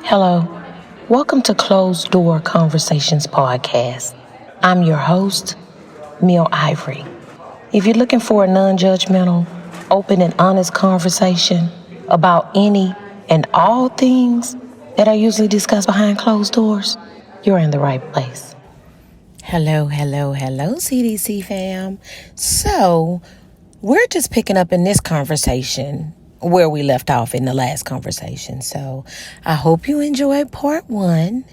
Hello. Welcome to Closed Door Conversations Podcast. I'm your host, Mil Ivory. If you're looking for a non-judgmental, open and honest conversation about any and all things that are usually discussed behind closed doors, you're in the right place. Hello, CDC fam. So, we're just picking up in this conversation where we left off in the last conversation. So, I hope you enjoyed part one.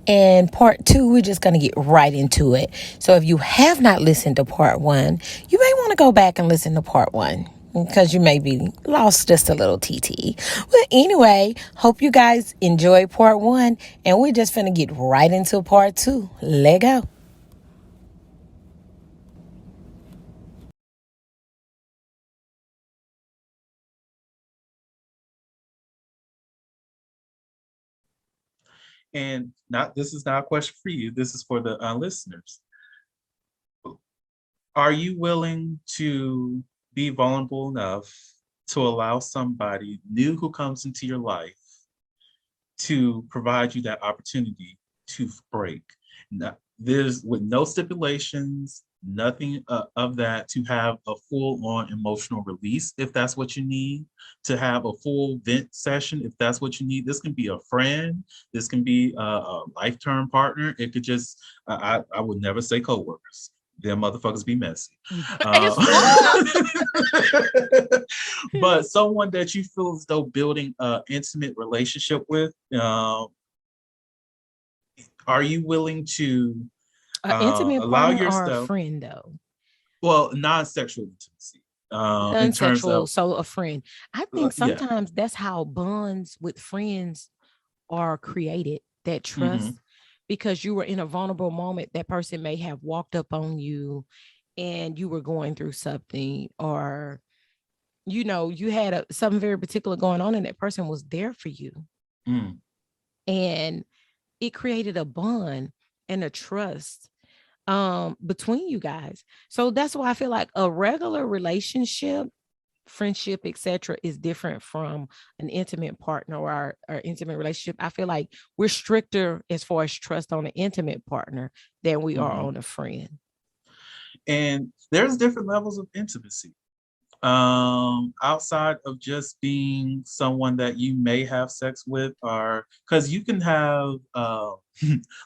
And part two, we're just going to get right into it. So, if you have not listened to part one, you may want to go back and listen to part one, because you may be lost just a little TT. But anyway, hope you guys enjoy part one, and we're just finna get right into part two. Let go. And not this is not a question for you. This is for the listeners. Are you willing to be vulnerable enough to allow somebody new who comes into your life to provide you that opportunity to break? Now, there's with no stipulations, nothing of that, to have a full-on emotional release if that's what you need, to have a full vent session if that's what you need. This can be a friend, this can be a lifetime partner. It could just, I would never say coworkers. Them motherfuckers be messy. But someone that you feel as though building an intimate relationship with, are you willing to An intimate allow partner or a yourself, friend, though? well, non-sexual intimacy, in terms Non-sexual, of, so a friend. I think yeah. sometimes that's how bonds with friends are created, that Hmm. trust, because you were in a vulnerable moment. That person may have walked up on you and you were going through something, or you had something very particular going on, and that person was there for you, Mm. and it created a bond and a trust between you guys. So that's why I feel like a regular relationship, friendship, etc., is different from an intimate partner or intimate relationship. I feel like we're stricter as far as trust on an intimate partner than we are Hmm. on a friend. And there's different levels of intimacy, outside of just being someone that you may have sex with, or because you can have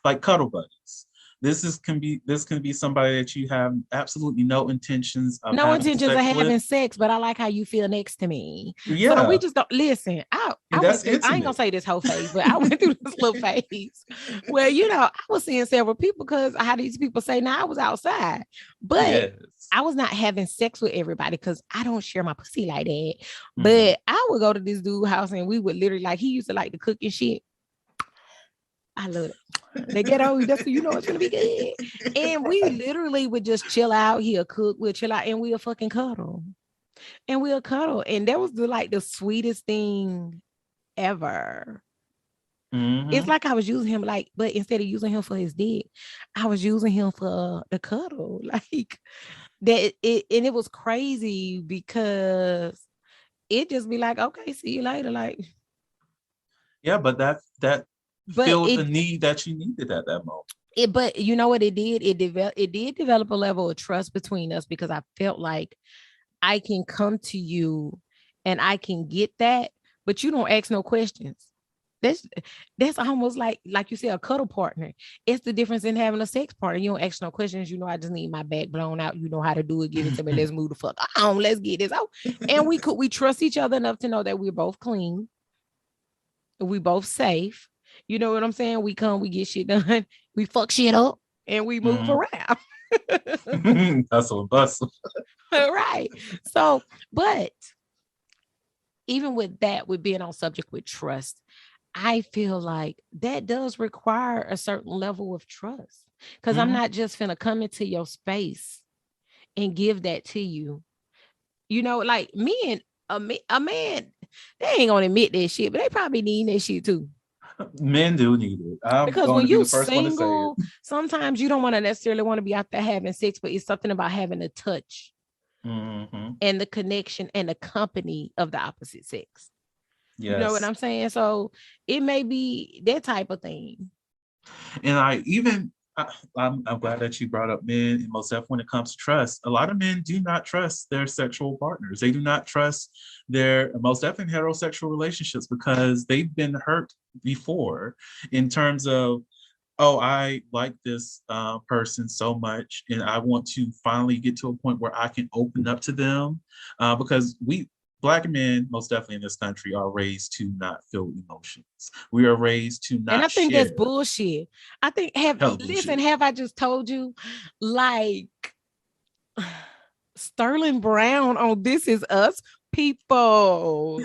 like cuddle buddies. This can be somebody that you have absolutely no intentions of No having intentions of sex with. having sex, but I like how you feel next to me. So we Yeah, just don't listen. I and went that's through, I ain't gonna intimate. say this whole phase, but I went through this little phase where, I was seeing several people because how these people say now I was outside, but Yes. I was not having sex with everybody because I don't share my pussy like that. Hmm. But I would go to this dude's house and we would literally, like, he used to like to cook and shit. I love it. They get out, that's it's gonna be good. And we literally would just chill out. He'll cook, we'll chill out, and we'll fucking cuddle. And we'll cuddle. And that was the sweetest thing ever. It's Hmm. like I was using him, like, but instead of using him for his dick, I was using him for the cuddle. Like that it, and it was crazy because it just be like, okay, see you later. Like, Yeah, but that but filled a it need that you needed at that moment. but you know what it did? It did develop a level of trust between us because I felt like I can come to you and I can get that, but you don't ask no questions. That's that's almost like you said, a cuddle partner. It's the difference in having a sex partner. You don't ask no questions. I just need my back blown out. You know how to do it. Give it to me. Let's move the fuck on. Let's get this out. And we trust each other enough to know that we're both clean. We both safe. You know what I'm saying? We come, we get shit done, we fuck shit up, and we move Mhm. around. Hustle and bustle. Right. So, but even with that, with being on subject with trust, I feel like that does require a certain level of trust. Because I'm Mhm. not just finna come into your space and give that to you. Like men, a man, they ain't gonna admit that shit, but they probably need that shit too. Men do need it. I'm Because going when to be you the first one to say it. single, sometimes you don't want to necessarily want to be out there having sex, but it's something about having a touch Hmm. and the connection and the company of the opposite sex. You know what Yes. I'm saying? So it may be that type of thing. And I'm glad that you brought up men. And most definitely when it comes to trust, a lot of men do not trust their sexual partners. They do not trust their most definitely heterosexual relationships because they've been hurt before in terms of, oh, I like this person so much, and I want to finally get to a point where I can open up to them, because we Black men, most definitely in this country, are raised to not feel emotions. We are raised to And I not think that's share. bullshit. I think have Hell listen, bullshit. have I just told you like Sterling Brown on This Is Us people.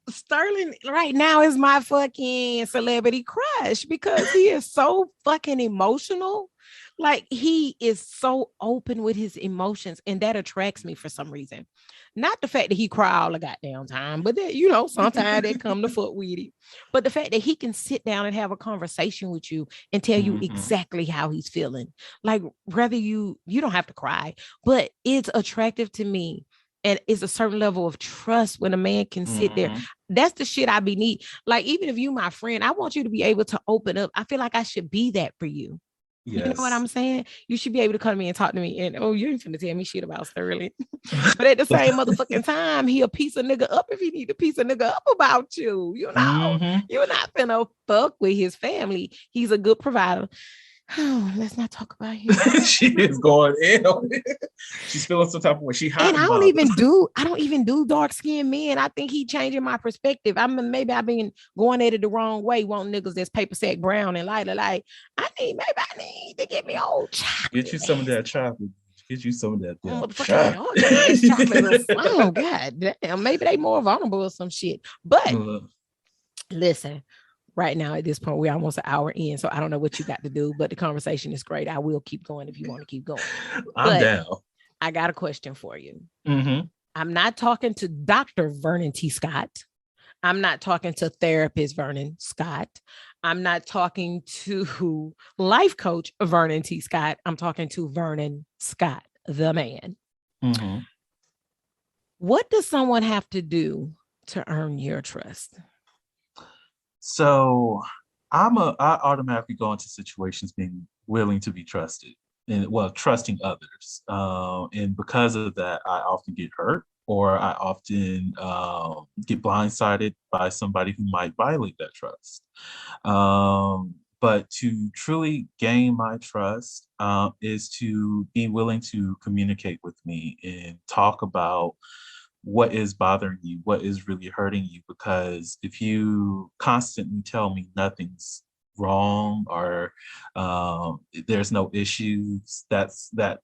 Sterling right now is my fucking celebrity crush because he is so fucking emotional. Like he is so open with his emotions, and that attracts me for some reason. Not the fact that he cry all the goddamn time, but that sometimes they come to fuck with it. But the fact that he can sit down and have a conversation with you and tell you Mhm. exactly how he's feeling. Like whether you don't have to cry, but it's attractive to me. And it's a certain level of trust when a man can sit there. Mhm. That's the shit I be need. Like, even if you my friend, I want you to be able to open up. I feel like I should be that for you. You know what Yes. I'm saying? You should be able to come to me and talk to me. And oh, you ain't finna tell me shit about Sterling. But at the same motherfucking time, he a piece of nigga up if he need to piece of nigga up about you. Mhm. You're not finna fuck with his family. He's a good provider. Oh, let's not talk about him. She is going in on it. She's feeling some type of way. She hot And in mother. I don't even do dark skinned men. I think he changing my perspective. I mean, maybe I've been going at it the wrong way, wanting niggas that's paper sack brown and lighter. Like, I need to get me old Get chocolate you some of ass. that chocolate. Get you some of that damn Motherfucking chocolate. dark ass chocolate or something. Oh, God damn. Maybe they more vulnerable or some shit. But listen, right now at this point, we're almost an hour in. So I don't know what you got to do, but the conversation is great. I will keep going if you want to keep going. I'm But down. I got a question for you. Mm-hmm. I'm not talking to Dr. Vernon T. Scott. I'm not talking to therapist Vernon Scott. I'm not talking to life coach Vernon T. Scott. I'm talking to Vernon Scott, the man. Mm-hmm. What does someone have to do to earn your trust? So I automatically go into situations being willing to be trusted and well, trusting others. And because of that, I often get hurt or I often get blindsided by somebody who might violate that trust. But to truly gain my trust is to be willing to communicate with me and talk about what is bothering you, what is really hurting you. Because if you constantly tell me nothing's wrong or there's no issues, that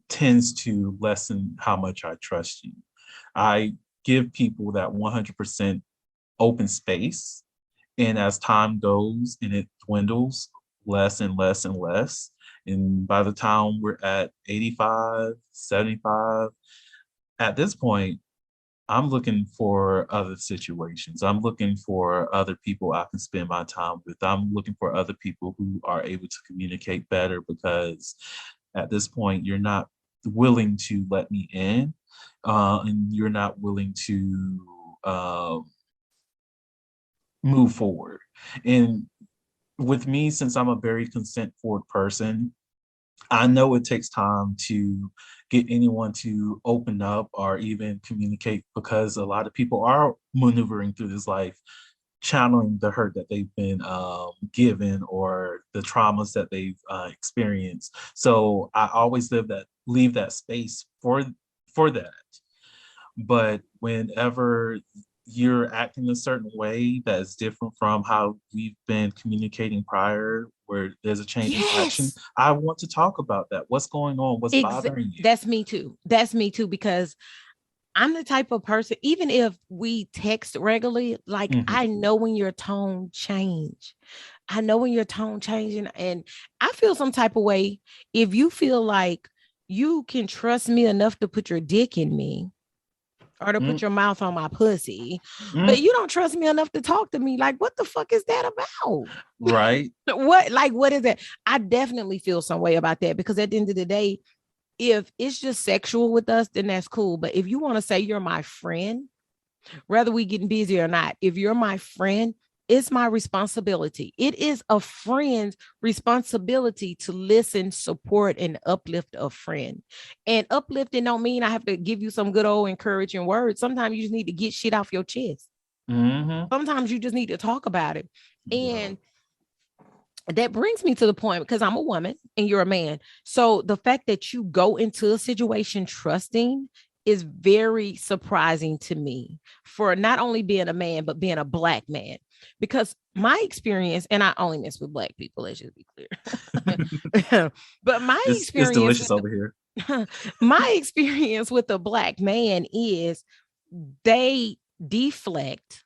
tends to lessen how much I trust you. I give people that 100% open space. And as time goes and it dwindles less and less and less, and by the time we're at 85, 75, at this point, I'm looking for other situations. I'm looking for other people I can spend my time with. I'm looking for other people who are able to communicate better because at this point, you're not willing to let me in and you're not willing to move forward. And with me, since I'm a very consent forward person, I know it takes time to get anyone to open up or even communicate because a lot of people are maneuvering through this life, channeling the hurt that they've been given or the traumas that they've experienced. So I always leave that space for that. But whenever you're acting a certain way that is different from how we've been communicating prior, where there's a change in action, Yes. I want to talk about that. What's going on? What's bothering you? That's me too. That's me too, because I'm the type of person, even if we text regularly, like Mhm. I know when your tone change. I know when your tone changing, and I feel some type of way if you feel like you can trust me enough to put your dick in me or to Mm, put your mouth on my pussy, but mm, you don't trust me enough to talk to me. Like, what the fuck is that about? right. What is that? I definitely feel some way about that because at the end of the day, if it's just sexual with us, then that's cool. But if you want to say you're my friend, whether we getting busy or not. If you're my friend, it's my responsibility. It is a friend's responsibility to listen, support, and uplift a friend. And uplifting don't mean I have to give you some good old encouraging words. Sometimes you just need to get shit off your chest. Mm-hmm. Sometimes you just need to talk about it. Yeah. And that brings me to the point, because I'm a woman and you're a man. So the fact that you go into a situation trusting is very surprising to me, for not only being a man, but being a black man. Because my experience, and I only mess with black people, let's just be clear. But my It's experience delicious with over here. my experience with a black man is they deflect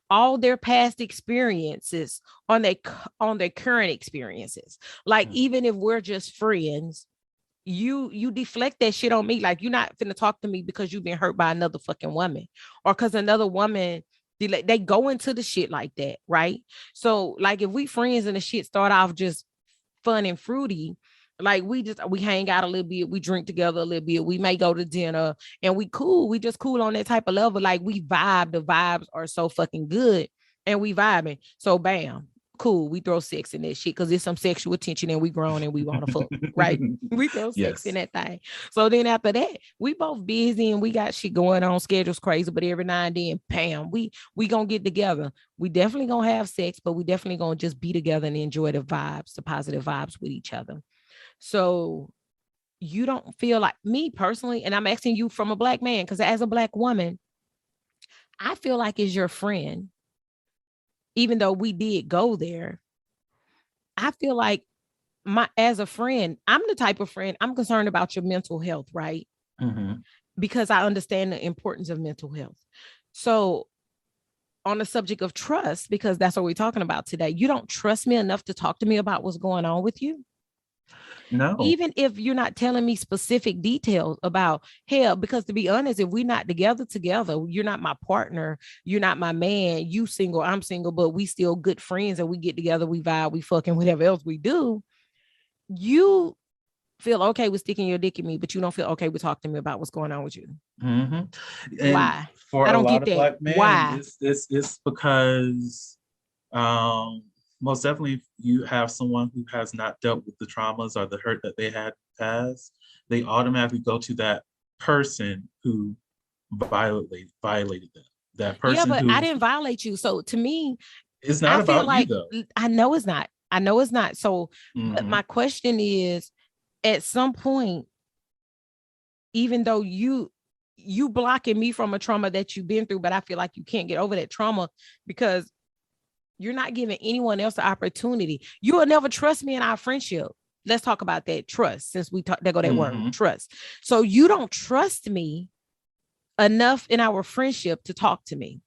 all their past experiences on their current experiences. Like, Mm. even if we're just friends, you deflect that shit on me. Like, you're not finna talk to me because you've been hurt by another fucking woman, or because another woman, they go into the shit like that, right? So like, if we friends and the shit start off just fun and fruity, like we hang out a little bit, we drink together a little bit, we may go to dinner, and we just cool on that type of level. Like, we vibe, the vibes are so fucking good, and we vibing. So bam, cool, we throw sex in that shit because it's some sexual tension and we grown and we want to fuck, right? We throw sex in Yes. that thing. So then after that, we both busy and we got shit going on, schedules crazy, but every now and then, bam, we gonna get together. We definitely gonna have sex, but we definitely gonna just be together and enjoy the vibes, the positive vibes with each other. So you don't feel like, me personally, and I'm asking you from a black man, because as a black woman, I feel like it's your friend. Even though we did go there, I feel like, my as a friend, I'm the type of friend, I'm concerned about your mental health, right? Mm-hmm. Because I understand the importance of mental health. So on the subject of trust, because that's what we're talking about today, you don't trust me enough to talk to me about what's going on with you. No. Even if you're not telling me specific details about, hell, because to be honest, if we're not together, you're not my partner, you're not my man, you single, I'm single, but we still good friends and we get together, we vibe, we fucking whatever else we do. You feel okay with sticking your dick in me, but you don't feel okay with talking to me about what's going on with you. Mm-hmm. And Why? for I a don't lot get of that. black men, Why? it's because um most definitely, if you have someone who has not dealt with the traumas or the hurt that they had in the past, they automatically go to that person who violated them. That Yeah, person but I who, didn't violate you. So to me, it's not I feel about you like, though. I know it's not. I know it's not. So, but Mm-hmm. my question is, at some point, even though you blocking me from a trauma that you've been through, but I feel like you can't get over that trauma because you're not giving anyone else the opportunity. You will never trust me in our friendship. Let's talk about that trust, since we talk, there go that word, Mm-hmm. trust. So you don't trust me enough in our friendship to talk to me.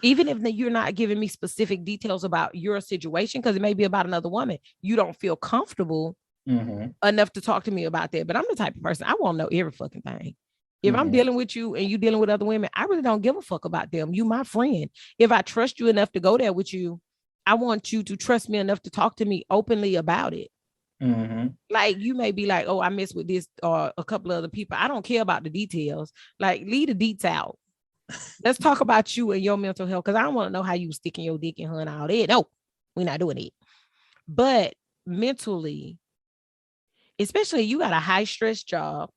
Even if you're not giving me specific details about your situation, because it may be about another woman, you don't feel comfortable Mm-hmm. enough to talk to me about that. But I'm the type of person, I want to know every fucking thing. If I'm Mm-hmm. dealing with you and you dealing with other women, I really don't give a fuck about them. You my friend. If I trust you enough to go there with you, I want you to trust me enough to talk to me openly about it. Mm-hmm. Like, you may be like, oh, I mess with this or a couple of other people. I don't care about the details. Like, leave the deets out. Let's talk about you and your mental health, because I don't want to know how you sticking your dick in her and all that. No, we're not doing it. But mentally, especially, you got a high stress job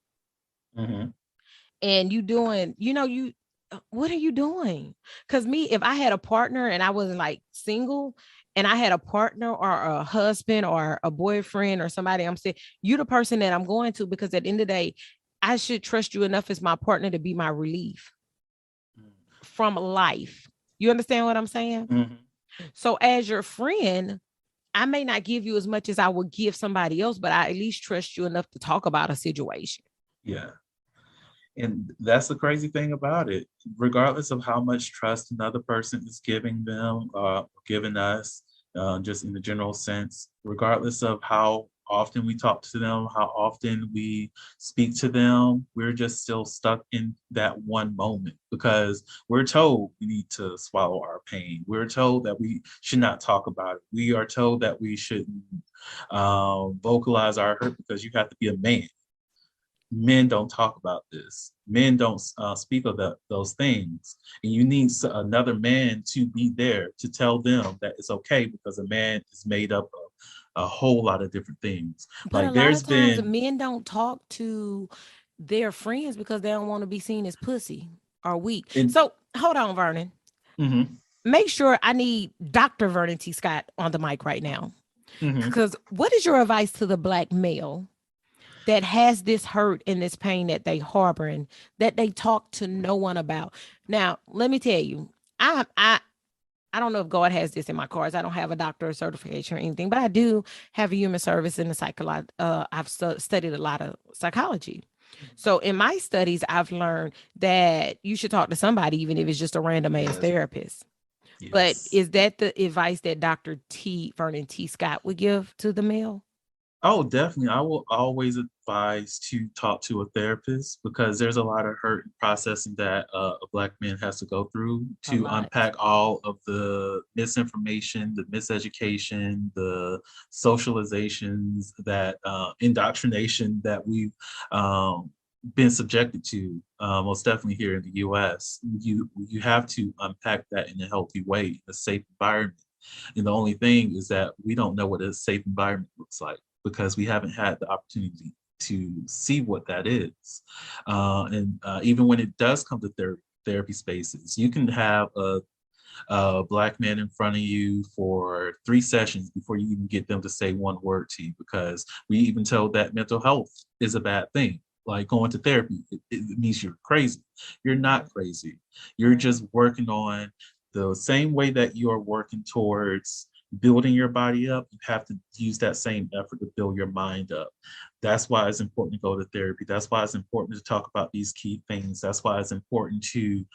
Mm-hmm. and you doing, what are you doing? Because me, if I had a partner and I wasn't like single, and I had a partner or a husband or a boyfriend or somebody, I'm saying, you the person that I'm going to, because at the end of the day, I should trust you enough as my partner to be my relief from life. You understand what I'm saying? Mm-hmm. So as your friend, I may not give you as much as I would give somebody else, but I at least trust you enough to talk about a situation. Yeah. And that's the crazy thing about it. Regardless of how much trust another person is giving them, giving us, just in the general sense, regardless of how often we talk to them, how often we speak to them, we're just still stuck in that one moment because we're told we need to swallow our pain. We're told that we should not talk about it. We are told that we shouldn't vocalize our hurt because you have to be a man. men don't talk about this. Men don't speak of those things. And you need another man to be there to tell them that it's okay, because a man is made up of a whole lot of different things. But a Like lot there's of times been, men don't talk to their friends because they don't want to be seen as pussy or weak. in, So hold on, Vernon. mm-hmm, Make sure I need Dr. Vernon T. Scott on the mic right now. mm-hmm. Because what is your advice to the black male that has this hurt and this pain that they harboring, that they talk to no one about? Now, let me tell you, I I I don't know if God has this in my cards. I don't have a doctorate certification or anything, but I do have a human service in the psychology. I've studied a lot of psychology. So in my studies, I've learned that you should talk to somebody, even if it's just a random ass Yes, therapist. But yes. is that the advice that Dr. T. Vernon T. Scott would give to the male? Oh, definitely. I will always advise to talk to a therapist, because there's a lot of hurt and processing that a black man has to go through A to lot. unpack all of the misinformation, the miseducation, the socializations, that indoctrination that we've um, been subjected to. Most definitely here in the U.S. You have to unpack that in a healthy way, in a safe environment. And the only thing is that we don't know what a safe environment looks like, because we haven't had the opportunity to see what that is. And even when it does come to therapy spaces, you can have a black man in front of you for 3 sessions before you even get them to say one word to you, because we even told that mental health is a bad thing. Like going to therapy, it means you're crazy. You're not crazy. You're Right. just working on the same way that you are working towards building your body up. You have to use that same effort to build your mind up. That's why it's important to go to therapy. That's why it's important to talk about these key things. That's why it's important to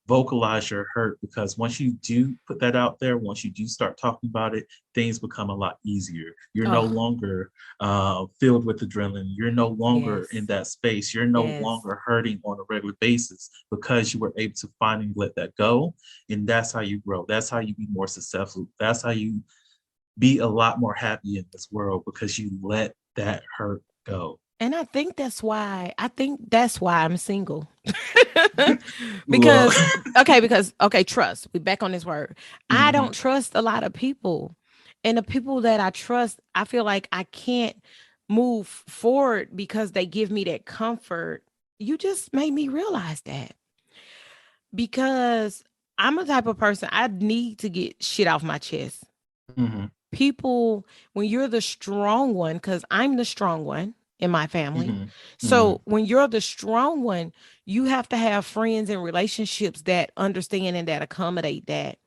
vocalize your hurt, because once you do put that out there, once you do start talking about it, things become a lot easier. You're no Oh, longer filled with adrenaline. You're no longer in yes. that space. You're no Yes. longer hurting on a regular basis, because you were able to finally let that go. And that's how you grow. That's how you be more successful. That's how you be a lot more happy in this world, because you let that hurt go. And I think that's why I'm single. Well, because okay, trust. We back on this word. I don't mhm, trust a lot of people. And the people that I trust, I feel like I can't move forward because they give me that comfort. You just made me realize that. Because I'm a type of person, I need to get shit off my chest. mhm, People, when you're the strong one, because I'm the strong one in my family. mhm, So mhm, when you're the strong one, you have to have friends and relationships that understand and that accommodate that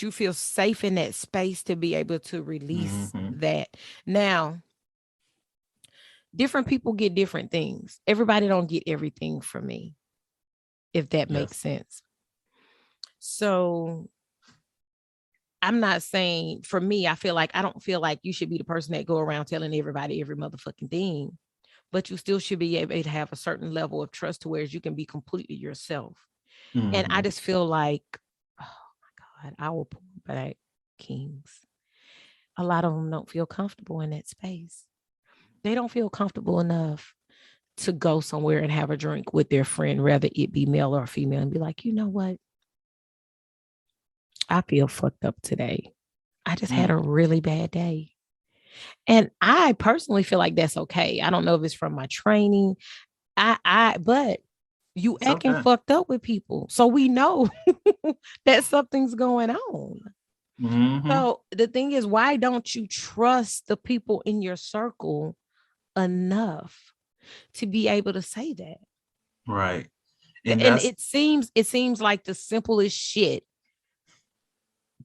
you feel safe in that space to be able to release mhm. that. Now, different people get different things. Everybody don't get everything from me, if that makes Yes. sense. So I'm not saying, for me, I feel like I don't feel like you should be the person that go around telling everybody every motherfucking thing, but you still should be able to have a certain level of trust to where you can be completely yourself. And I Mhm. just feel like, oh my God, our poor black kings, a lot of them don't feel comfortable in that space. They don't feel comfortable enough to go somewhere and have a drink with their friend, whether it be male or female, and be like, you know what? I feel fucked up today. I just had a Mm. really bad day. And I personally feel like that's okay. I don't know if it's from my training. But you It's acting okay. fucked up with people. So we know that something's going on. Mhm. So the thing is, why don't you trust the people in your circle enough to be able to say that? Right. And And that's it seems like the simplest shit,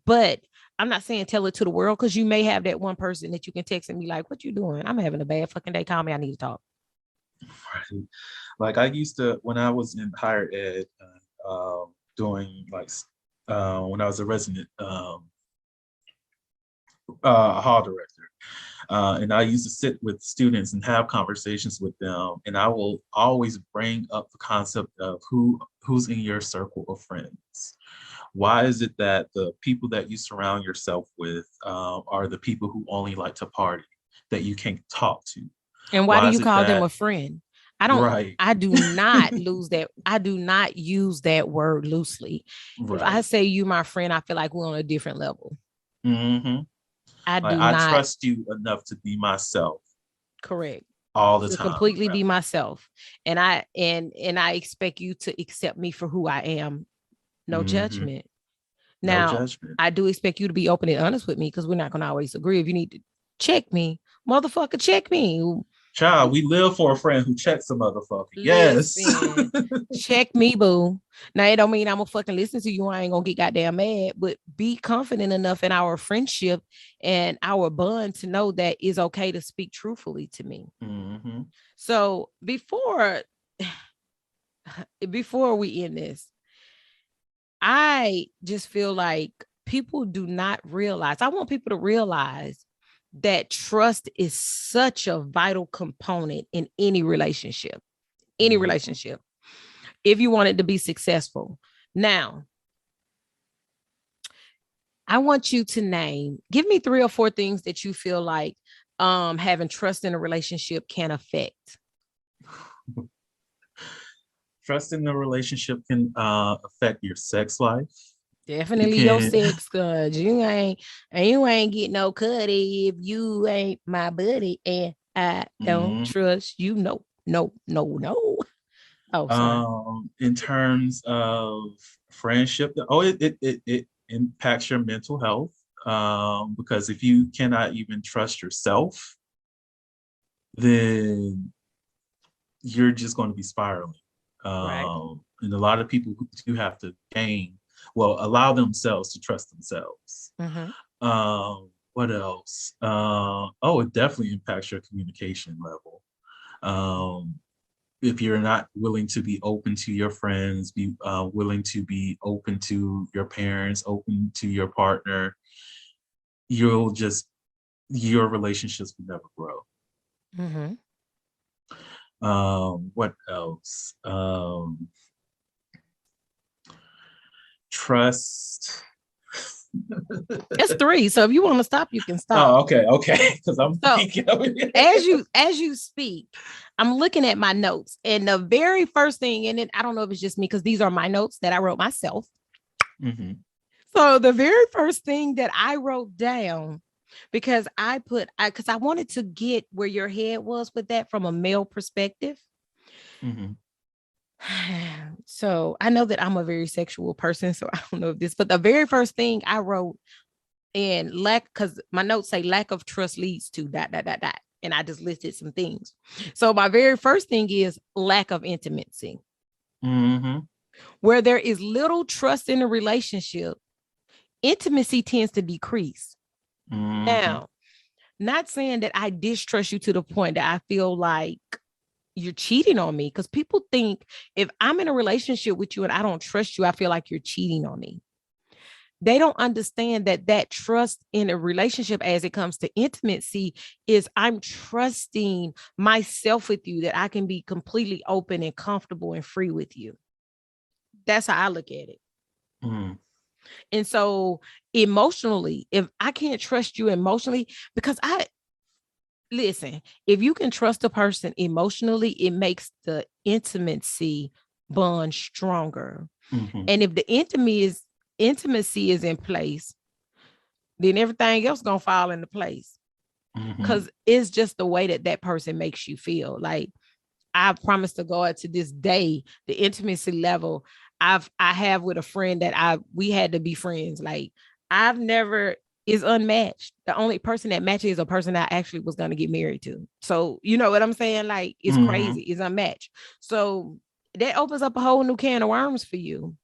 but I'm not saying tell it to the world, because you may have that one person that you can text and be like, "What you doing? I'm having a bad fucking day. Call me. I need to talk." right. Like I used to, when I was in higher ed, doing like when I was a resident hall director. And I used to sit with students and have conversations with them. And I will always bring up the concept of who's in your circle of friends. Why is it that the people that you surround yourself with are the people who only like to party, that you can't talk to? And why do Why you is it call them that a friend? I don't, Right. I do not lose that. I do not use that word loosely. If I Right. say you my friend, I feel like we're on a different level. Hmm. I Like do I not. trust you enough to be myself Correct. all the To time completely be around. myself. And I expect you to accept me for who I am. No Hmm. judgment. No Now, judgment. I do expect you to be open and honest with me because we're not going to always agree. If you need to check me, motherfucker, check me. Child, we live for a friend who checks a motherfucker. Yes. Listen, check me, boo. Now, it don't mean I'm gonna fucking listen to you. I ain't gonna get goddamn mad, but be confident enough in our friendship and our bond to know that it's okay to speak truthfully to me. Hmm. So before we end this, I just feel like people do not realize. I want people to realize that trust is such a vital component in any relationship. Any Hmm. relationship. If you want it to be successful. Now, I want you to give me 3 or 4 things that you feel like having trust in a relationship can affect. Trust in the relationship can affect your sex life. It Definitely your can. sex, cause you ain't get no cutty if you ain't my buddy, and I don't Mhm. trust you. No, no, no, no. Oh, sorry. In terms of friendship, it impacts your mental health. Because if you cannot even trust yourself, then you're just going to be spiraling. Right. And a lot of people who do have to allow themselves to trust themselves. Mm-hmm. What else? Oh, it definitely impacts your communication level. Um, if you're not willing to be open to your friends, be willing to be open to your parents, open to your partner, you'll just your relationships will never grow. Mm-hmm. What else? Trust. It's 3. So if you want to stop, you can stop. Oh, okay, okay. Because I'm So thinking of it. as you speak, I'm looking at my notes, and the very first thing, and I don't know if it's just me because these are my notes that I wrote myself. Hmm. So the very first thing that I wrote down, because because I wanted to get where your head was with that from a male perspective. Hmm. So I know that I'm a very sexual person, so I don't know if this, but the very first thing I wrote in lack, because my notes say lack of trust leads to dot dot dot dot, and I just listed some things. So my very first thing is lack of intimacy. Hmm. Where there is little trust in a relationship, intimacy tends to decrease. Hmm. Now, not saying that I distrust you to the point that I feel like you're cheating on me, because people think if I'm in a relationship with you and I don't trust you, I feel like you're cheating on me. They don't understand that trust in a relationship as it comes to intimacy is I'm trusting myself with you, that I can be completely open and comfortable and free with you. That's how I look at it. Hmm. And so emotionally, if I can't trust you emotionally, because I listen, if you can trust a person emotionally, it makes the intimacy bond stronger. Hmm. And if the intimacy is in place, then everything else gonna fall into place. Hmm. Because it's just the way that person makes you feel. Like I promise to God, to this day, the intimacy level I have with a friend that we had to be friends. Like I've never is unmatched. The only person that matches is a person I actually was going to get married to. So you know what I'm saying? Like it's Hmm. crazy. It's unmatched. So that opens up a whole new can of worms for you.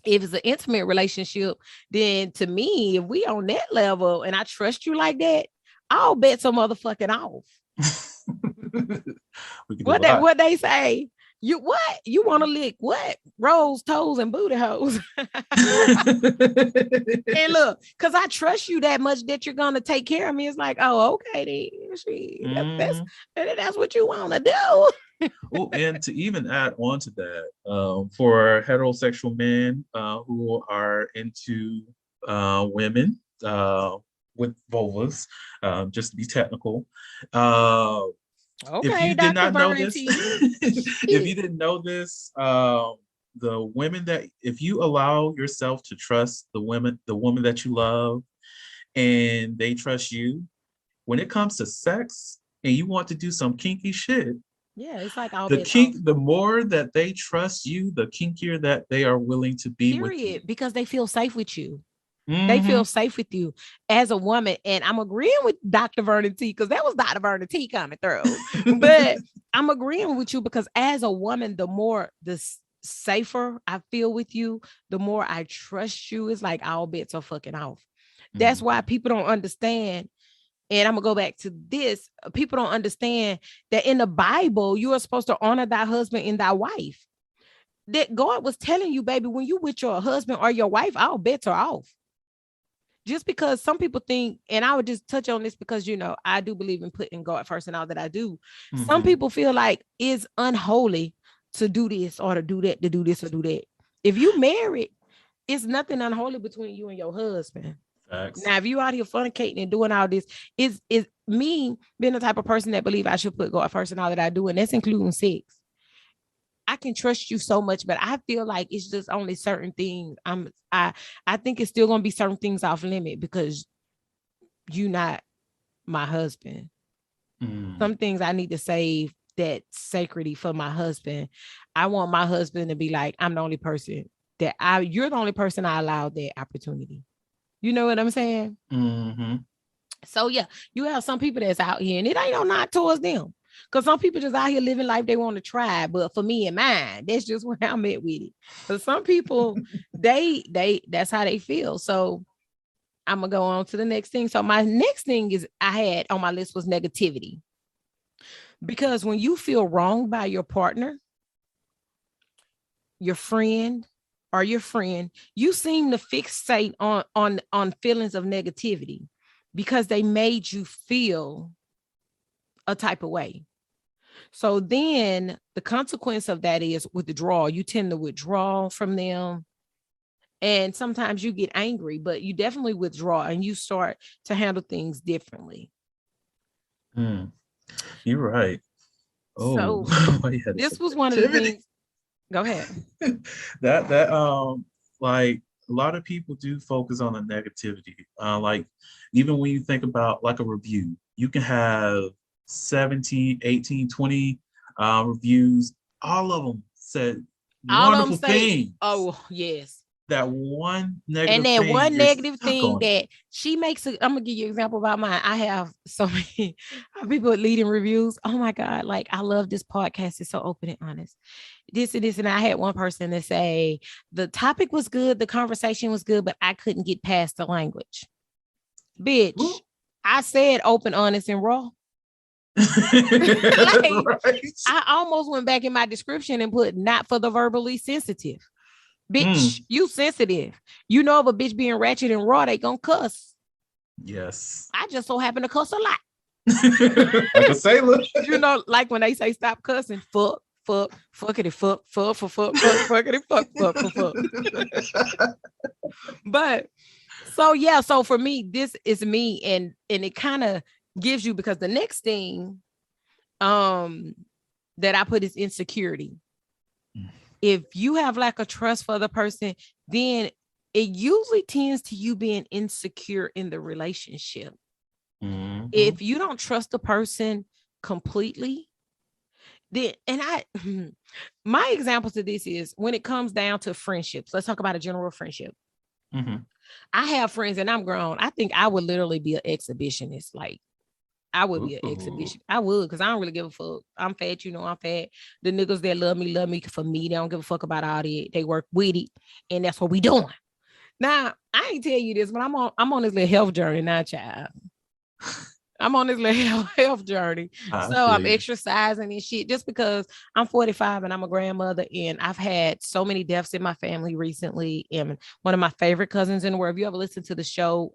If it's an intimate relationship, then to me, if we on that level and I trust you like that, I'll bet some motherfucking off. We can do a What that lot. what they say? You what? You want to lick what? Rose, toes, and booty holes. And look, because I trust you that much that you're gonna take care of me. It's like, oh, okay, then. Hmm. That's what you want to do. Oh, and to even add on to that, for heterosexual men who are into women with vulvas, just to be technical, uh, If Okay, you did Dr. not know Vernon this, T. if you didn't know this, the women that if you allow yourself to trust the woman that you love, and they trust you, when it comes to sex and you want to do some kinky shit, Yeah, it's like all the bets off. kink, the more that they trust you, the kinkier that they are willing to be with you. Period. Because they feel safe with you. They feel Mm-hmm. safe with you as a woman. And I'm agreeing with Dr. Vernon T because that was Dr. Vernon T coming through. But I'm agreeing with you because as a woman, the more the safer I feel with you, the more I trust you. It's like all bets are fucking off. That's why Mm-hmm. people don't understand. And I'm gonna go back to this. People don't understand that in the Bible, you are supposed to honor thy husband and thy wife. That God was telling you, baby, when you with your husband or your wife, all bets are off. Just because some people think, and I would just touch on this because I do believe in putting God first and all that I do. Some Mm-hmm. people feel like it's unholy to do this or to do that, to do this or do that. If you married, it's nothing unholy between you and your husband. Facts. Now, if you out here fornicating and doing all this, is me being the type of person that believe I should put God first and all that I do, and that's including sex. I can trust you so much, but I feel like it's just only certain things. I think it's still gonna be certain things off limit because you not my husband. Mm. Some things I need to save that sacredity for my husband. I want my husband to be like, I'm the only person you're the only person I allowed that opportunity. You know what I'm saying? Mm-hmm. So yeah, you have some people that's out here, and it ain't no knock towards them. Cause some people just out here living life they want to try, but for me and mine, that's just where I'm at with it. But some people, they that's how they feel. So I'm gonna go on to the next thing. So my next thing is I had on my list was negativity. Because when you feel wronged by your partner, your friend, or your friend, you seem to fixate on feelings of negativity because they made you feel a type of way. So then the consequence of that is withdrawal. You tend to withdraw from them. And sometimes you get angry, but you definitely withdraw and you start to handle things differently. Mm. You're right. Oh, So why you had this some was one of the negativity? things. Go ahead. That like a lot of people do focus on the negativity. Like even when you think about like a review, you can have 17, 18, 20 reviews. All of them said All of them wonderful say, things. oh, yes. That one And negative then thing, one you're negative stuck thing on it. that she makes, I'm gonna give you an example about mine. I have so many people leading reviews. Oh my God, like I love this podcast. It's so open and honest. This and this. And I had one person to say the topic was good, the conversation was good, but I couldn't get past the language. Bitch, Ooh. I said open, honest, and raw. Like Right. I almost went back in my description and put not for the verbally sensitive. Bitch, Mm. you sensitive. You know, if a bitch being ratchet and raw, they gonna cuss. Yes. I just so happen to cuss a lot. Like a sailor. Like when they say stop cussing, fuckity, fuckity, fuck. But so yeah, so for me, this is me, and it kind of gives you because the next thing um that I put is insecurity. If you have lack of trust for the person, then it usually tends to you being insecure in the relationship. Mm-hmm. If you don't trust the person completely, then and I my example to this is when it comes down to friendships. Let's talk about a general friendship. Mm-hmm. I have friends and I'm grown. I think I would literally be an exhibitionist. Like I would be an Ooh. exhibition. I would, because I don't really give a fuck. I'm fat, I'm fat. The niggas that love me for me. They don't give a fuck about all that. They work with it, and that's what we doing. Now, I ain't tell you this, but I'm on this little health journey now, child. I'm on this little health journey. I So feel I'm you. exercising and shit just because I'm 45 and I'm a grandmother and I've had so many deaths in my family recently. And one of my favorite cousins in the world, if you ever listen to the show,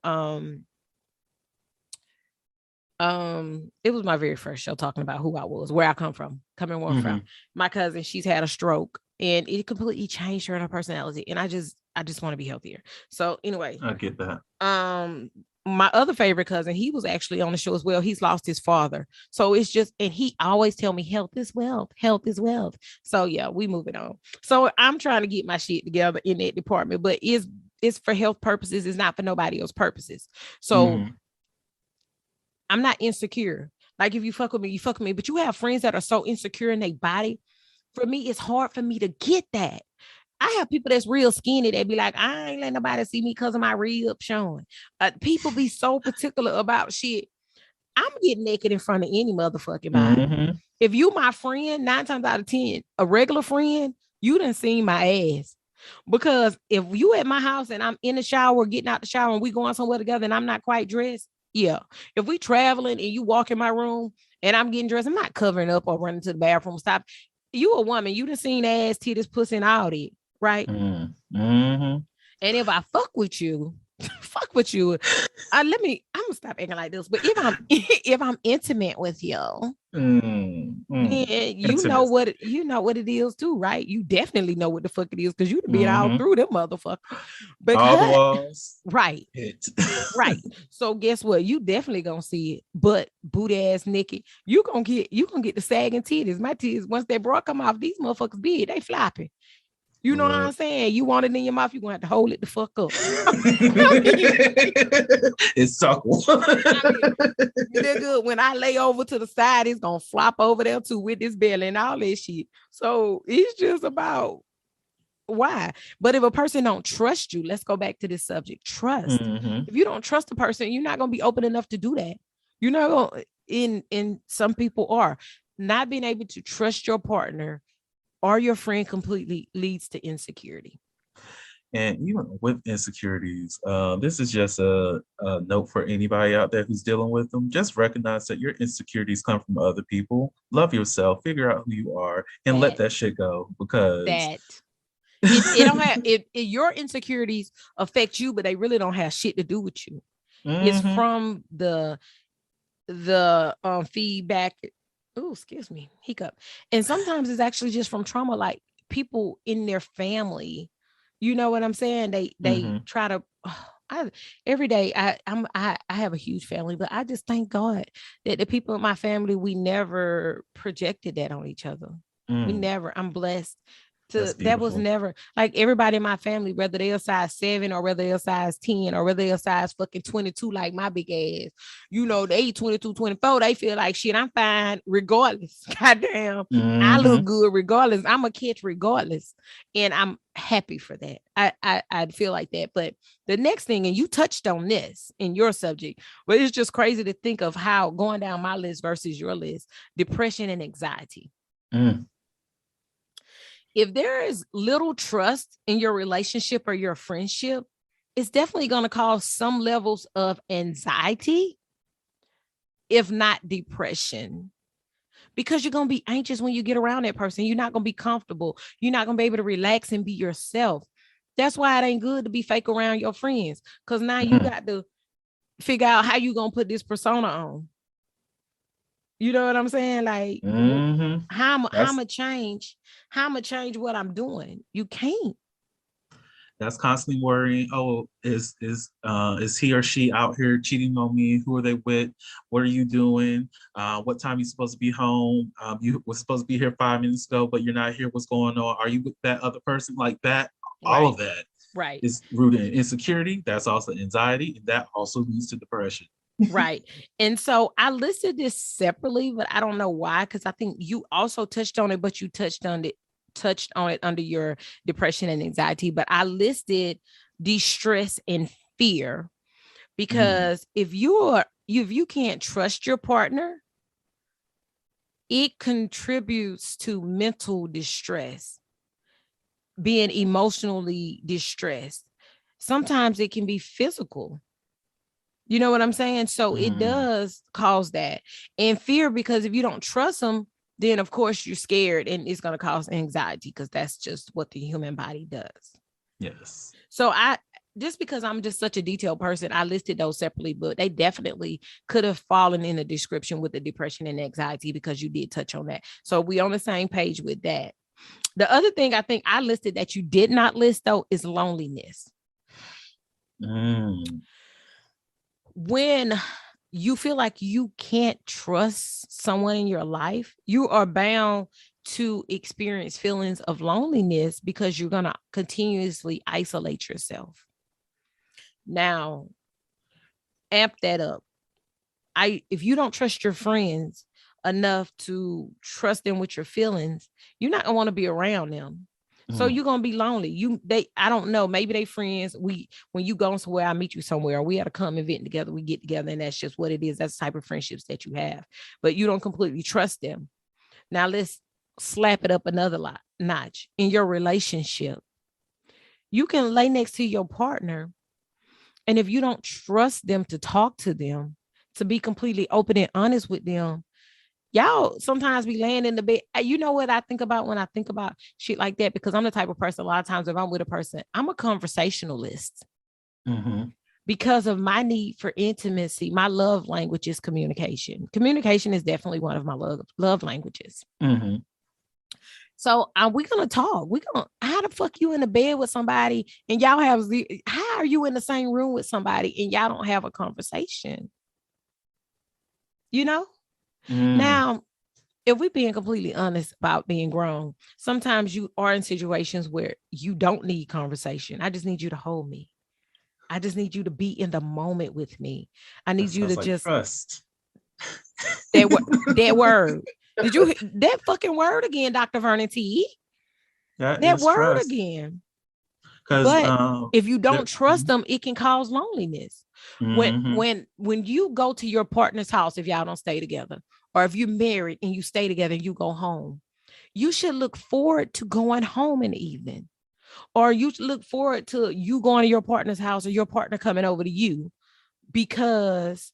it was my very first show talking about who I was, where I coming from. Mm-hmm. My cousin, she's had a stroke and it completely changed her and her personality. And I just want to be healthier. So anyway, I get that. um, my other favorite cousin, he was actually on the show as well. He's lost his father. So it's just, and he always tell me health is wealth, health is wealth. So yeah, we moving on. So I'm trying to get my shit together in that department, but it's for health purposes. It's not for nobody else purposes. So I'm not insecure. Like if you fuck with me, you fuck with me. But you have friends that are so insecure in their body. For me, it's hard for me to get that. I have people that's real skinny that be like, I ain't letting nobody see me because of my rib showing. People be so particular about shit. I'm getting naked in front of any motherfucking body. If you my friend, 9 times out of 10, a regular friend, you done seen my ass. Because if you at my house and I'm in the shower, getting out the shower, and we going somewhere together and I'm not quite dressed, yeah. If we traveling and you walk in my room and I'm getting dressed, I'm not covering up or running to the bathroom. Stop. You a woman, you done seen ass, titties, pussy, and all that, right? And if I fuck with you, fuck with you. I'm gonna stop acting like this. But if I'm intimate with you, then you know what it is too, right? You definitely know what the fuck it is because you've been all through them motherfucker. Because all the walls, right, right. So guess what? You definitely gonna see it. But booty ass naked, you gonna get the sagging titties. My titties, once that bra come off, these motherfuckers big, they flopping. You know what I'm saying? You want it in your mouth, you're gonna have to hold it the fuck up. It's so nigga, when I lay over to the side, it's gonna flop over there too with this belly and all that shit. So it's just about why. But if a person don't trust you, let's go back to this subject. Trust. If you don't trust a person, you're not gonna be open enough to do that. You're not gonna in some people are not being able to trust your partner or your friend completely leads to insecurity. And even with insecurities, this is just a note for anybody out there who's dealing with them. Just recognize that your insecurities come from other people. Love yourself, figure out who you are, and let that shit go. Because it don't have your insecurities affect you, but they really don't have shit to do with you. It's from the feedback. Oh, excuse me, hiccup. And sometimes it's actually just from trauma, like people in their family. You know what I'm saying? They try to. Every day I have a huge family, but I just thank God that the people in my family, we never projected that on each other. We never. I'm blessed. That was never like everybody in my family, whether they're size 7 or whether they're size 10 or whether they're size fucking 22, like my big ass, you know, they 22, 24, they feel like shit, I'm fine regardless. Goddamn, I look good regardless. I'm a catch regardless. And I'm happy for that. I'd feel like that. But the next thing, and you touched on this in your subject, but it's just crazy to think of how going down my list versus your list, depression and anxiety. If there is little trust in your relationship or your friendship, it's definitely going to cause some levels of anxiety, if not depression, because you're going to be anxious when you get around that person. You're not going to be comfortable. You're not going to be able to relax and be yourself. That's why it ain't good to be fake around your friends, because now you got to figure out how you going to put this persona on. You know what I'm saying? Like, how I'm gonna change what I'm doing? You can't. That's constantly worrying. Oh, is he or she out here cheating on me? Who are they with? What are you doing? What time are you supposed to be home? You were supposed to be here 5 minutes ago, but you're not here. What's going on? Are you with that other person? Like that? Right. All of that is rooted in insecurity. That's also anxiety, and that also leads to depression. Right. And so I listed this separately, but I don't know why, because I think you also touched on it, but you touched on it under your depression and anxiety. But I listed distress and fear, because if you can't trust your partner, it contributes to mental distress, being emotionally distressed. Sometimes it can be physical. You know what I'm saying? So it does cause that. And fear, because if you don't trust them, then of course you're scared, and it's going to cause anxiety, because that's just what the human body does. Yes. So just because I'm just such a detailed person, I listed those separately, but they definitely could have fallen in the description with the depression and anxiety, because you did touch on that. So we on the same page with that. The other thing I think I listed that you did not list, though, is loneliness. when you feel like you can't trust someone in your life, you are bound to experience feelings of loneliness because you're going to continuously isolate yourself. Now, amp that up. If you don't trust your friends enough to trust them with your feelings, you're not gonna want to be around them. So you're gonna be lonely. I don't know. Maybe they friends. When you go somewhere, I meet you somewhere. Or we had a common event together. We get together, and that's just what it is. That's the type of friendships that you have. But you don't completely trust them. Now let's slap it up another notch in your relationship. You can lay next to your partner, and if you don't trust them to talk to them, to be completely open and honest with them, y'all sometimes be laying in the bed. You know what I think about when I think about shit like that? Because I'm the type of person, a lot of times if I'm with a person, I'm a conversationalist. Because of my need for intimacy. My love language is communication. Communication is definitely one of my love languages. So we're gonna talk. How the fuck you in the bed with somebody and y'all how are you in the same room with somebody and y'all don't have a conversation? You know? Now, if we're being completely honest about being grown, sometimes you are in situations where you don't need conversation. I just need you to hold me. I just need you to be in the moment with me. I need you to like just trust. that word. Did you that fucking word again, Dr. Vernon T? That word trust. Again. But if you don't trust them, it can cause loneliness. When you go to your partner's house, if y'all don't stay together, or if you're married and you stay together and you go home, you should look forward to going home in the evening. Or you look forward to you going to your partner's house or your partner coming over to you, because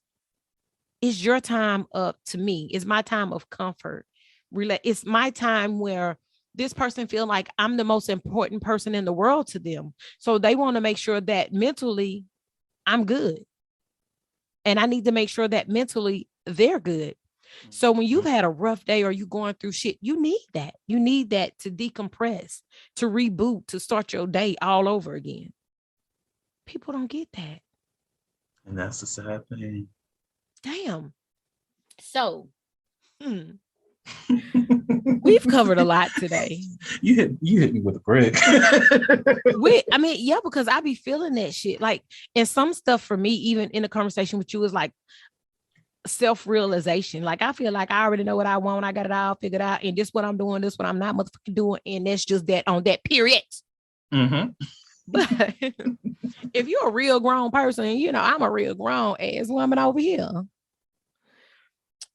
it's your time to me. It's my time of comfort. It's my time where this person feel like I'm the most important person in the world to them. So they want to make sure that mentally I'm good. And I need to make sure that mentally they're good. So when you've had a rough day or you going through shit, you need that. You need that to decompress, to reboot, to start your day all over again. People don't get that. And that's the sad thing. Damn. So, we've covered a lot today. You hit me with a brick. Because I be feeling that shit. Like, and some stuff for me, even in a conversation with you, is like self-realization. Like, I feel like I already know what I want. I got it all figured out. And this what I'm doing, this what I'm not motherfucking doing. And that's just that on that period. But if you're a real grown person, I'm a real grown ass woman over here.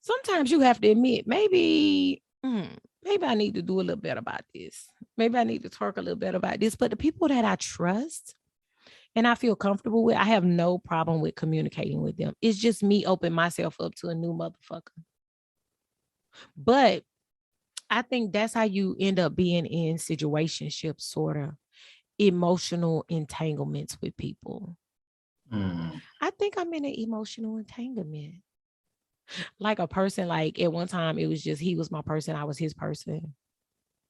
Sometimes you have to admit, maybe I need to do a little better about this. Maybe I need to talk a little better about this. But the people that I trust and I feel comfortable with, I have no problem with communicating with them. It's just me opening myself up to a new motherfucker. But I think that's how you end up being in situationships, sort of emotional entanglements with people. I think I'm in an emotional entanglement. Like a person, like at one time it was just he was my person, I was his person,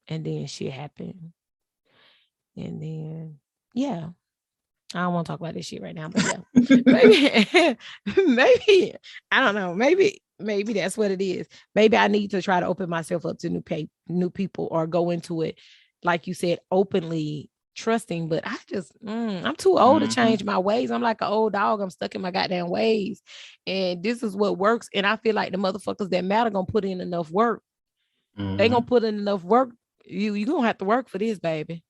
and then shit happened, and then I don't want to talk about this shit right now, but maybe I don't know, maybe that's what it is. Maybe I need to try to open myself up to new people, or go into it, like you said, openly trusting. But I'm too old to change my ways. I'm like an old dog. I'm stuck in my goddamn ways, and this is what works. And I feel like the motherfuckers that matter gonna put in enough work. They gonna put in enough work. You gonna have to work for this, baby.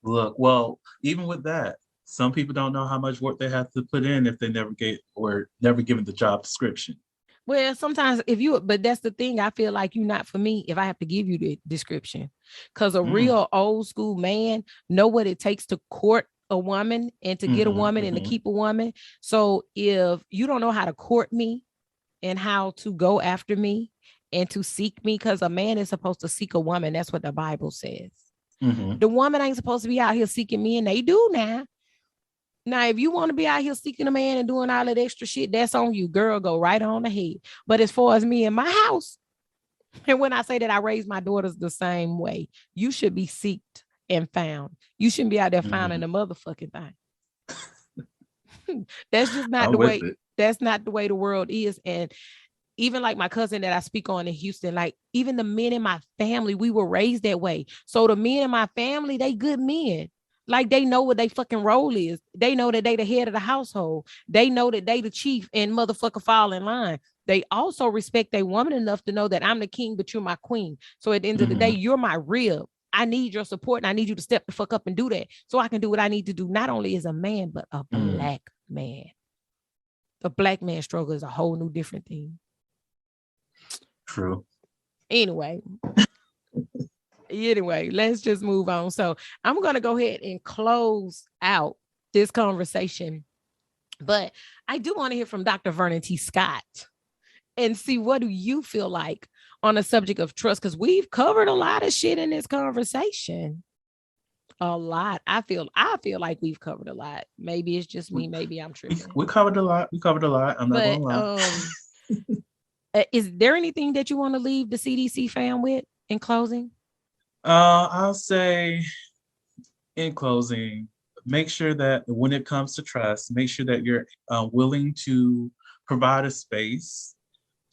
Look, well, even with that, some people don't know how much work they have to put in if they never given the job description. Well, sometimes but that's the thing. I feel like you're not for me if I have to give you the description, because a real old school man know what it takes to court a woman and to get a woman and to keep a woman. So if you don't know how to court me and how to go after me and to seek me, because a man is supposed to seek a woman. That's what the Bible says. The woman ain't supposed to be out here seeking me, and they do now. Now, if you want to be out here seeking a man and doing all that extra shit, that's on you, girl. Go right on ahead. But as far as me and my house, and when I say that I raise my daughters the same way, you should be seeked and found. You shouldn't be out there finding a motherfucking thing. That's just not the way. That's not the way the world is. And even like my cousin that I speak on in Houston, like even the men in my family, we were raised that way. So the men in my family, they good men. Like they know what they fucking role is. They know that they the head of the household. They know that they the chief and motherfucker fall in line. They also respect their woman enough to know that I'm the king, but you're my queen. So at the end of the day, you're my rib. I need your support and I need you to step the fuck up and do that so I can do what I need to do, not only as a man, but a black man. A black man struggle is a whole new different thing. True. Anyway, let's just move on. So I'm going to go ahead and close out this conversation. But I do want to hear from Dr. Vernon T. Scott and see what do you feel like on the subject of trust? Because we've covered a lot of shit in this conversation. A lot. I feel like we've covered a lot. Maybe it's just me. Maybe I'm tripping. We covered a lot. I'm not gonna lie. Is there anything that you want to leave the CDC fam with in closing? I'll say in closing, make sure that when it comes to trust, make sure that you're willing to provide a space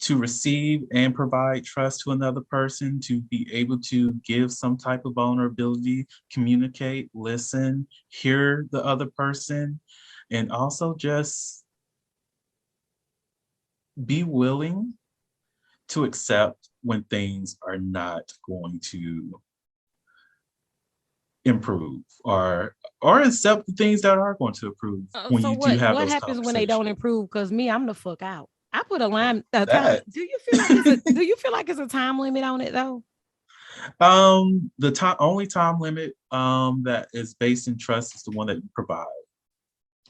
to receive and provide trust to another person, to be able to give some type of vulnerability, communicate, listen, hear the other person, and also just be willing to accept when things are not going to improve, or accept the things that are going to improve when So you do have what those happens when they don't conversations. improve? Because me, I'm the fuck out. I put a line. That Do you feel like it's a time limit on it though? the only time limit that is based in trust is the one that you provide.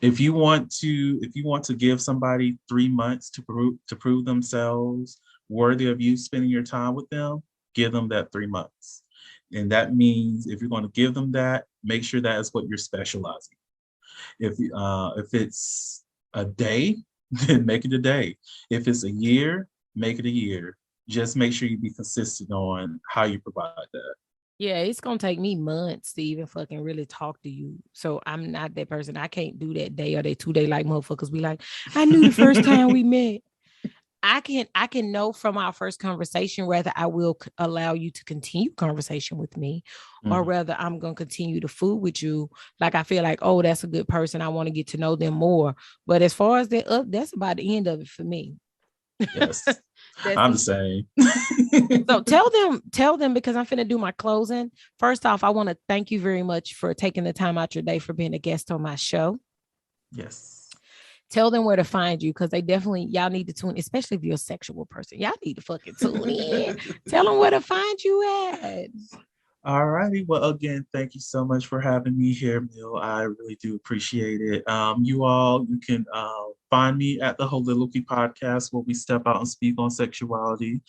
If you want to give somebody 3 months to prove themselves worthy of you spending your time with them, give them that 3 months. And that means if you're going to give them that, make sure that is what you're specializing. If it's a day, then make it a day. If it's a year, make it a year. Just make sure you be consistent on how you provide that. Yeah, it's gonna take me months to even fucking really talk to you. So I'm not that person. I can't do that day or that 2 day like motherfuckers be like, I knew the first time we met. I can know from our first conversation whether I will allow you to continue conversation with me, or whether I'm gonna continue to fool with you. Like I feel like, oh, that's a good person. I want to get to know them more. But as far as that up, that's about the end of it for me. Yes, That's I'm the the same. So tell them because I'm finna do my closing. First off, I want to thank you very much for taking the time out your day for being a guest on my show. Yes. Tell them where to find you because they definitely y'all need to tune, especially if you're a sexual person. Y'all need to fucking tune in. Tell them where to find you at. All righty. Well, again, thank you so much for having me here, Mil. I really do appreciate it. You can find me at the Holiloquy podcast where we step out and speak on sexuality.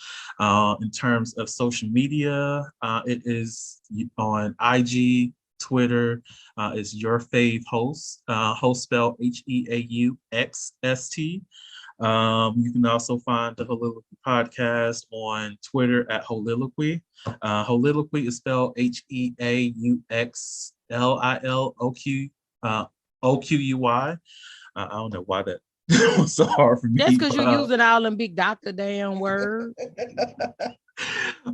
In terms of social media, it is on IG, Twitter. It's your fave host, host spelled HEAUXST. You can also find the Holiloquy podcast on Twitter at Holiloquy. Holiloquy is spelled HEAUXLILOQ OQUY. I don't know why that was so hard for That's me. because you're using all them big doctor damn words.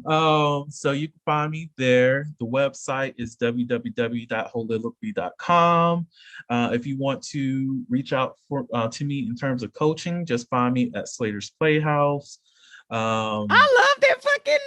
So you can find me there. The website is www.holiloquy.com. If you want to reach out to me in terms of coaching, just find me at Slater's Playhouse. I love that fucking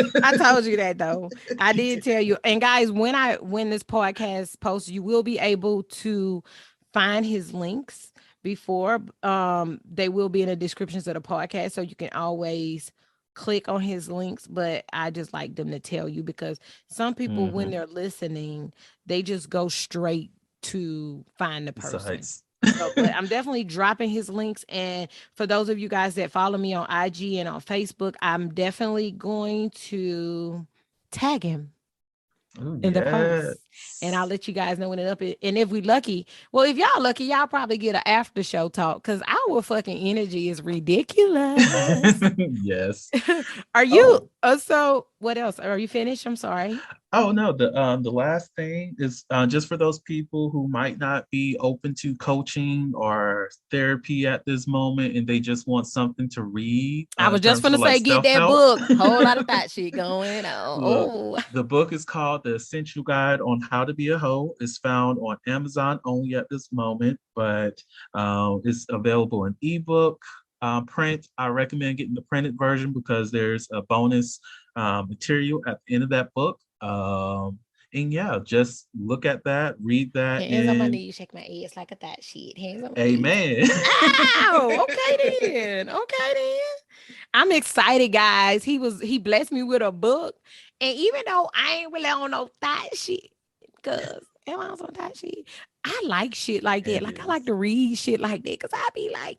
name. I told you that though. I did tell you. And guys, when this podcast posts, you will be able to find his links before. They will be in the descriptions of the podcast, so you can always click on his links. But I just like them to tell you because some people, when they're listening, they just go straight to find the person. So, but I'm definitely dropping his links. And for those of you guys that follow me on IG and on Facebook, I'm definitely going to tag him Ooh, in the yeah. post. And I'll let you guys know when it up. And if we lucky, well, if y'all lucky, y'all probably get an after show talk because our fucking energy is ridiculous. Yes. Are you? Oh, So what else? Are you finished? I'm sorry. oh no, the last thing is just for those people who might not be open to coaching or therapy at this moment and they just want something to read I was in just terms of gonna like say, get that self-help. book. Whole lot of that shit going on. Look, Oh, the book is called The Essential Guide on How to Be a Hoe. It's found on Amazon only at this moment, but it's available in ebook, print. I recommend getting the printed version because there's a bonus material at the end of that book. And yeah, just look at that, read that, hands on my and knees, shake my ass like a that shit. Hands on my knees. amen. Ow! Okay then. Okay then. I'm excited, guys. He blessed me with a book. And even though I ain't really on no thought shit, cause am I on some thought shit? I like shit like that. It Like I like is. to read shit like that. Cause I be like,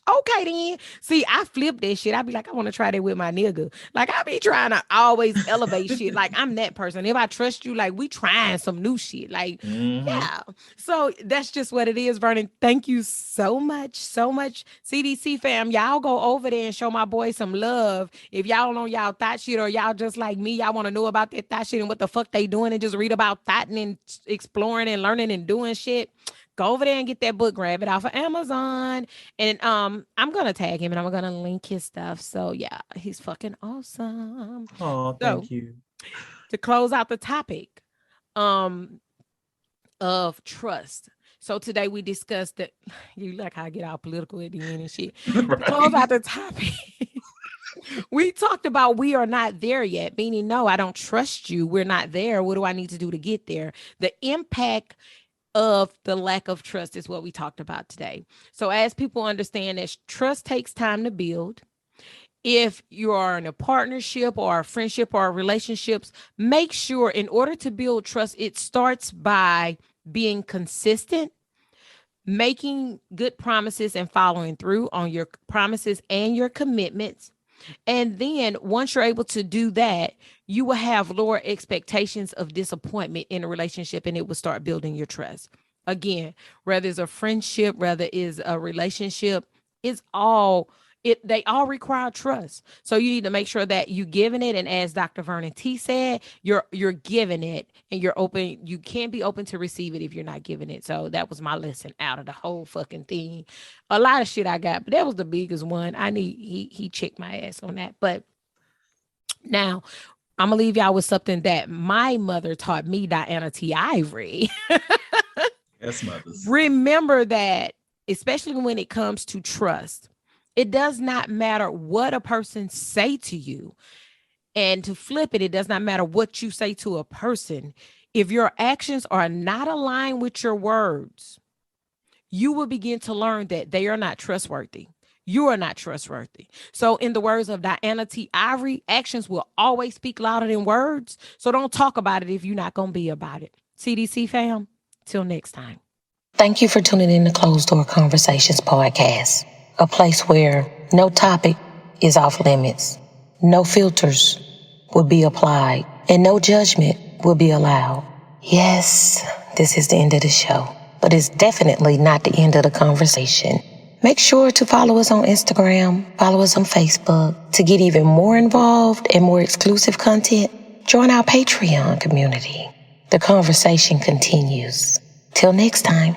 okay then. See, I flip that shit. I be like, I want to try that with my nigga. Like I be trying to always elevate shit. Like I'm that person. If I trust you, like we trying some new shit. Like, Hmm. yeah. So that's just what it is, Vernon. Thank you so much, so much. CDC fam, y'all go over there and show my boy some love. If y'all on y'all thought shit or y'all just like me, y'all want to know about that thought shit and what the fuck they doing and just read about thoughting and exploring and learning and doing shit. Go over there and get that book, grab it off of Amazon. And I'm gonna tag him and I'm gonna link his stuff. So yeah, he's fucking awesome. Oh, So thank you. to close out the topic, um, of trust. So today we discussed that you like how I get all political at the end and shit. To close Right. out the topic, we talked about we are not there yet, meaning no, I don't trust you. We're not there. What do I need to do to get there? The impact of the lack of trust is what we talked about today. So as people understand that trust takes time to build, if you are in a partnership or a friendship or relationships, make sure in order to build trust, it starts by being consistent, making good promises and following through on your promises and your commitments. And then once you're able to do that, you will have lower expectations of disappointment in a relationship and it will start building your trust. Again, whether it's a friendship, whether it's a relationship, it's all they all require trust. So you need to make sure that you giving it. And as Dr. Vernon T said, you're giving it and you're open. You can't be open to receive it if you're not giving it. So that was my lesson out of the whole fucking thing. A lot of shit I got, but that was the biggest one. I need he checked my ass on that. But now I'm gonna leave y'all with something that my mother taught me, Diana T. Ivory. Yes, mothers. Remember that, especially when it comes to trust, it does not matter what a person say to you. And to flip it, it does not matter what you say to a person. If your actions are not aligned with your words, you will begin to learn that they are not trustworthy. You are not trustworthy. So, in the words of Diana T. Ivory, actions will always speak louder than words. So, don't talk about it if you're not going to be about it. CDC fam, till next time. Thank you for tuning in to Closed Door Conversations podcast, a place where no topic is off limits, no filters will be applied, and no judgment will be allowed. Yes, this is the end of the show, but it's definitely not the end of the conversation. Make sure to follow us on Instagram, follow us on Facebook. To get even more involved and more exclusive content, join our Patreon community. The conversation continues. Till next time.